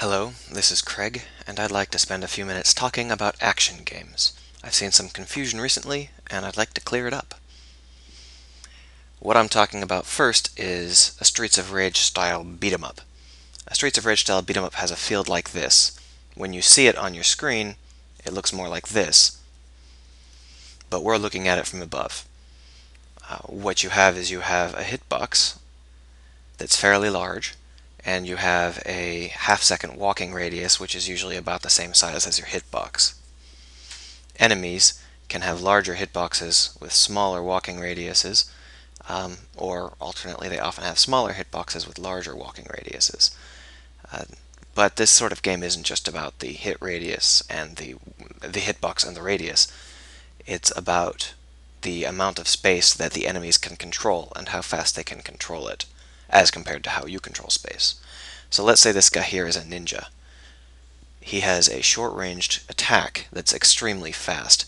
Hello, this is Craig, and I'd like to spend a few minutes talking about action games. I've seen some confusion recently, and I'd like to clear it up. What I'm talking about first is a Streets of Rage style beat 'em up. A Streets of Rage style beat 'em up has a field like this. When you see it on your screen, it looks more like this, but we're looking at it from above. What you have is you have a hitbox that's fairly large, and you have a half-second walking radius, which is usually about the same size as your hitbox. Enemies can have larger hitboxes with smaller walking radiuses, or alternately, they often have smaller hitboxes with larger walking radiuses. Uh, but this sort of game isn't just about the hit radius and the hitbox and the radius. It's about the amount of space that the enemies can control and how fast they can control it, as compared to how you control space. So let's say this guy here is a ninja. He has a short-ranged attack that's extremely fast.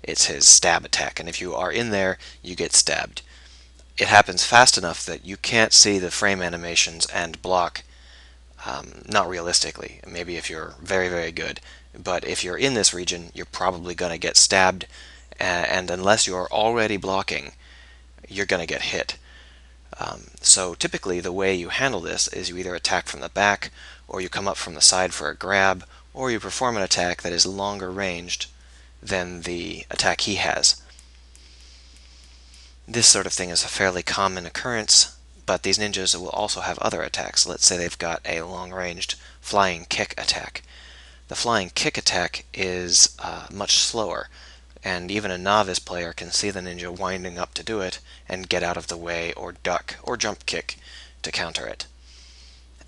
It's his stab attack, and if you are in there, you get stabbed. It happens fast enough that you can't see the frame animations and block, not realistically, maybe if you're very, very good. But if you're in this region, you're probably going to get stabbed, and unless you're already blocking, you're going to get hit. So typically the way you handle this is you either attack from the back, or you come up from the side for a grab, or you perform an attack that is longer ranged than the attack he has. This sort of thing is a fairly common occurrence, but these ninjas will also have other attacks. Let's say they've got a long-ranged flying kick attack. The flying kick attack is much slower, and even a novice player can see the ninja winding up to do it and get out of the way or duck or jump kick to counter it.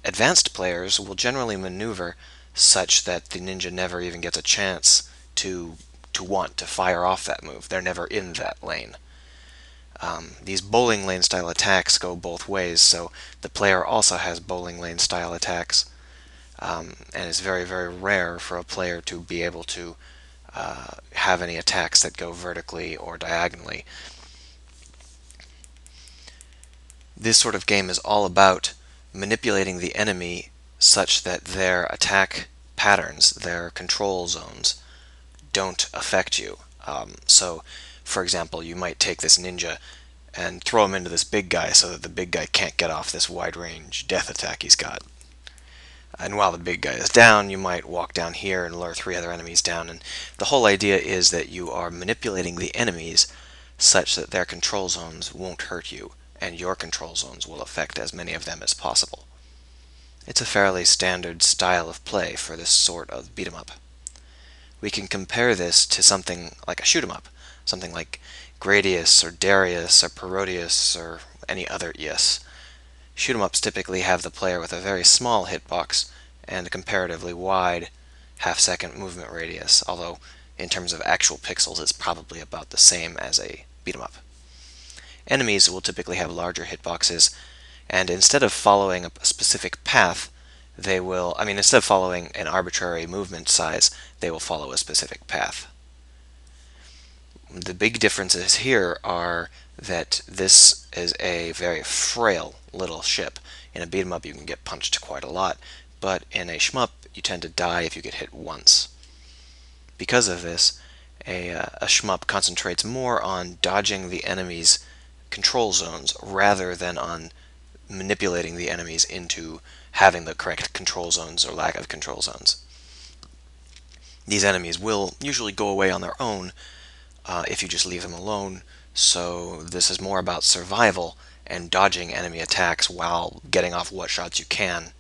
Advanced players will generally maneuver such that the ninja never even gets a chance to want to fire off that move. They're never in that lane. These bowling lane style attacks go both ways, so the player also has bowling lane style attacks, and it's very, very rare for a player to be able to have any attacks that go vertically or diagonally. This sort of game is all about manipulating the enemy such that their attack patterns, their control zones, don't affect you. So, for example, you might take this ninja and throw him into this big guy so that the big guy can't get off this wide-range death attack he's got. And while the big guy is down, you might walk down here and lure 3 other enemies down. And the whole idea is that you are manipulating the enemies such that their control zones won't hurt you, and your control zones will affect as many of them as possible. It's a fairly standard style of play for this sort of beat 'em up. We can compare this to something like a shoot-em-up, something like Gradius or Darius or Parodius or any other ES. Shoot-em-ups typically have the player with a very small hitbox and a comparatively wide half-second movement radius, although in terms of actual pixels it's probably about the same as a beat-em-up. Enemies will typically have larger hitboxes, and instead of following a specific path, instead of following an arbitrary movement size, they will follow a specific path. The big differences here are that this is a very frail little ship. In a beat 'em up you can get punched quite a lot, but in a shmup you tend to die if you get hit once. Because of this, a shmup concentrates more on dodging the enemy's control zones rather than on manipulating the enemies into having the correct control zones or lack of control zones. These enemies will usually go away on their own if you just leave them alone, so this is more about survival and dodging enemy attacks while getting off what shots you can,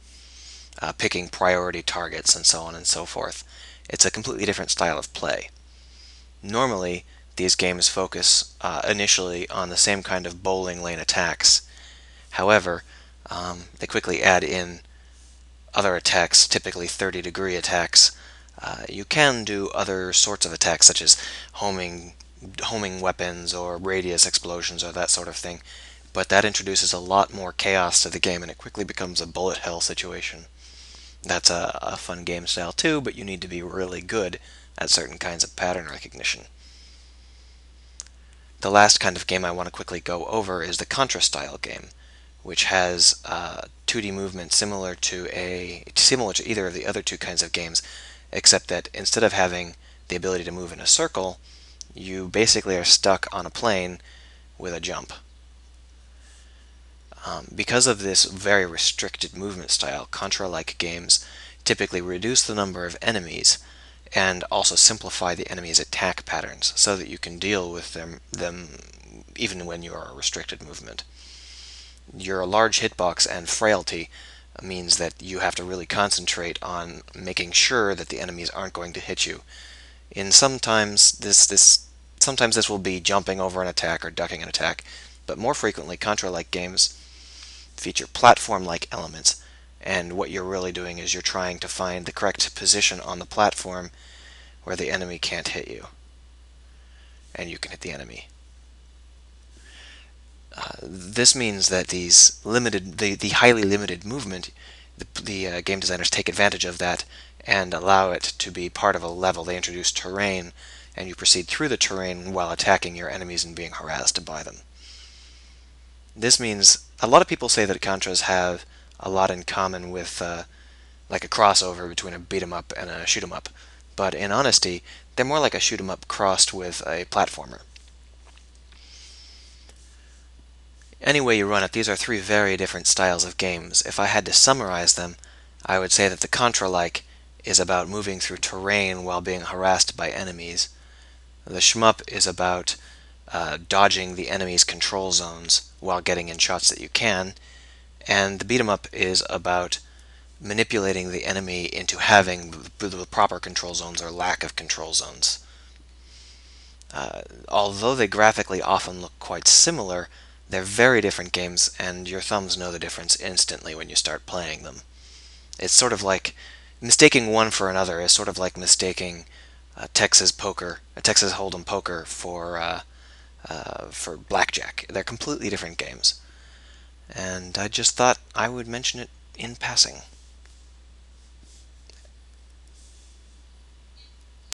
picking priority targets, and so on and so forth. It's a completely different style of play. Normally, these games focus initially on the same kind of bowling lane attacks. However, they quickly add in other attacks, typically 30-degree attacks. You can do other sorts of attacks, such as homing weapons or radius explosions or that sort of thing, but that introduces a lot more chaos to the game, and it quickly becomes a bullet hell situation. That's a fun game style too, but you need to be really good at certain kinds of pattern recognition. The last kind of game I want to quickly go over is the Contra-style game, which has 2D movement similar to either of the other two kinds of games, except that instead of having the ability to move in a circle, you basically are stuck on a plane with a jump. Because of this very restricted movement style, Contra-like games typically reduce the number of enemies and also simplify the enemy's attack patterns so that you can deal with them even when you are a restricted movement. Your large hitbox and frailty means that you have to really concentrate on making sure that the enemies aren't going to hit you. In sometimes this will be jumping over an attack or ducking an attack, but more frequently Contra-like games feature platform-like elements, and what you're really doing is you're trying to find the correct position on the platform where the enemy can't hit you, and you can hit the enemy. This means that the highly limited movement, the game designers take advantage of that and allow it to be part of a level. They introduce terrain, and you proceed through the terrain while attacking your enemies and being harassed by them. This means a lot of people say that Contras have a lot in common with like a crossover between a beat 'em up and a shoot 'em up, but in honesty, they're more like a shoot 'em up crossed with a platformer. Any way you run it, these are three very different styles of games. If I had to summarize them, I would say that the Contra-like is about moving through terrain while being harassed by enemies. The shmup is about dodging the enemy's control zones while getting in shots that you can, and the beat 'em up is about manipulating the enemy into having the proper control zones or lack of control zones. Although they graphically often look quite similar, they're very different games, and your thumbs know the difference instantly when you start playing them. It's sort of like mistaking one for another is sort of like mistaking Texas Hold'em poker for blackjack. They're completely different games, and I just thought I would mention it in passing.